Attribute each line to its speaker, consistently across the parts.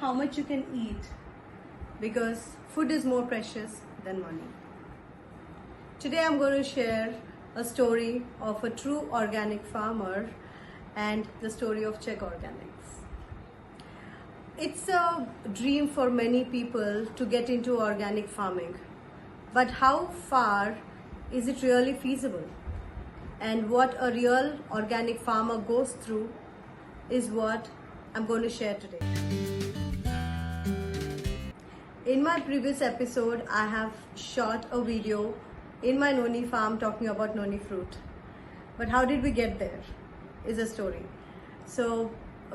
Speaker 1: how much you can eat, because food is more precious than money. Today I'm going to share a story of a true organic farmer and the story of chekorganics. It's a dream for many people to get into organic farming, but how far is it really feasible? And what a real organic farmer goes through is what I'm going to share today. In my previous episode, I have shot a video in my noni farm talking about noni fruit. But how did we get there is a story. So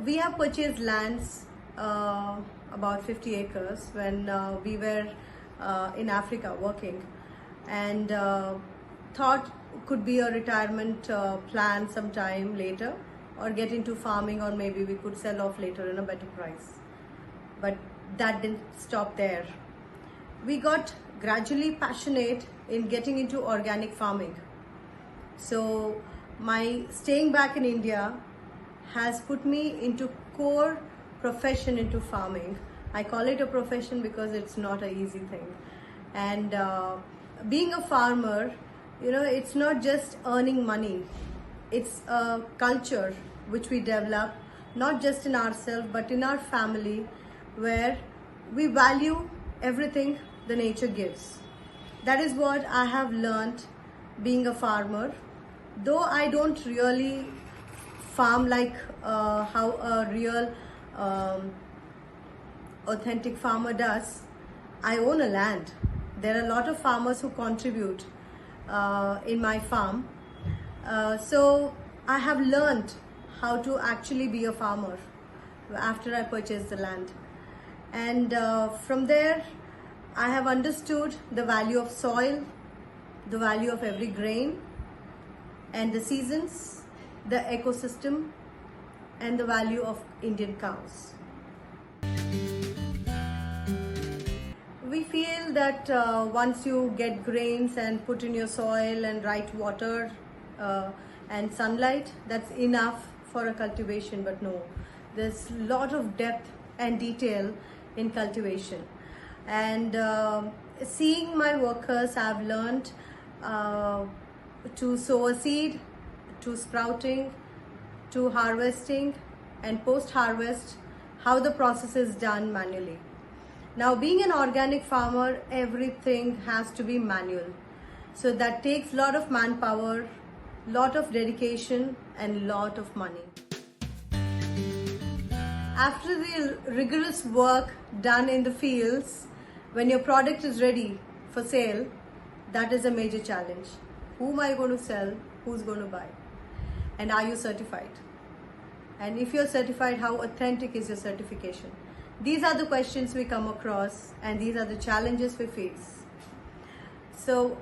Speaker 1: we have purchased lands about 50 acres when we were in Africa working, and thought could be a retirement plan sometime later, or get into farming, or maybe we could sell off later in a better price. But that didn't stop there. We got gradually passionate in getting into organic farming. So my staying back in India has put me into core profession into farming. I call it a profession because it's not an easy thing. And being a farmer, it's not just earning money. It's a culture which we develop, not just in ourselves, but in our family, where we value everything the nature gives. That is what I have learned being a farmer. Though I don't really farm like how a real authentic farmer does, I own a land. There are a lot of farmers who contribute in my farm. So I have learned how to actually be a farmer after I purchased the land. And from there, I have understood the value of soil, the value of every grain, and the seasons, the ecosystem, and the value of Indian cows. We feel that once you get grains and put in your soil and right water and sunlight, that's enough for a cultivation. But no, there's a lot of depth and detail in cultivation. And seeing my workers, I've learned to sow a seed, to sprouting, to harvesting, and post-harvest, how the process is done manually. Now, being an organic farmer, everything has to be manual. So that takes a lot of manpower, lot of dedication, and lot of money. After the rigorous work done in the fields, when your product is ready for sale, that is a major challenge. Who am I going to sell? Who's going to buy? And are you certified? And if you're certified, how authentic is your certification? These are the questions we come across, and these are the challenges we face. So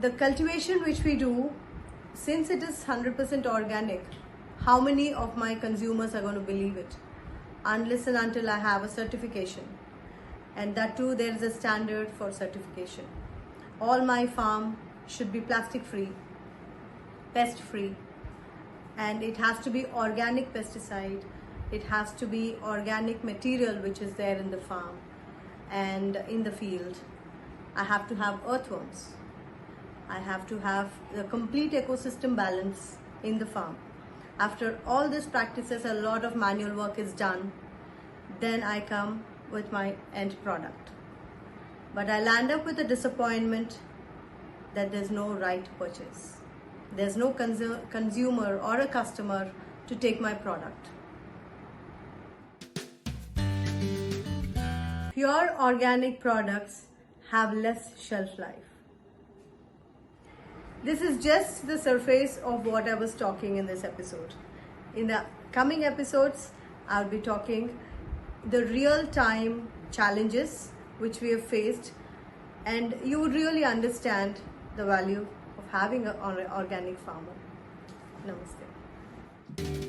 Speaker 1: the cultivation which we do, since it is 100% organic, how many of my consumers are going to believe it? Unless and until I have a certification. And that too, there is a standard for certification. All my farm should be plastic free, pest free, and it has to be organic pesticide. It has to be organic material which is there in the farm and in the field. I have to have earthworms. I have to have the complete ecosystem balance in the farm. After all these practices, a lot of manual work is done. Then I come with my end product. But I land up with a disappointment that there's no right purchase. There's no consumer or a customer to take my product. Pure organic products have less shelf life. This is just the surface of what I was talking in this episode. In the coming episodes, I'll be talking the real-time challenges which we have faced, and you would really understand the value of having an organic farmer. Namaste.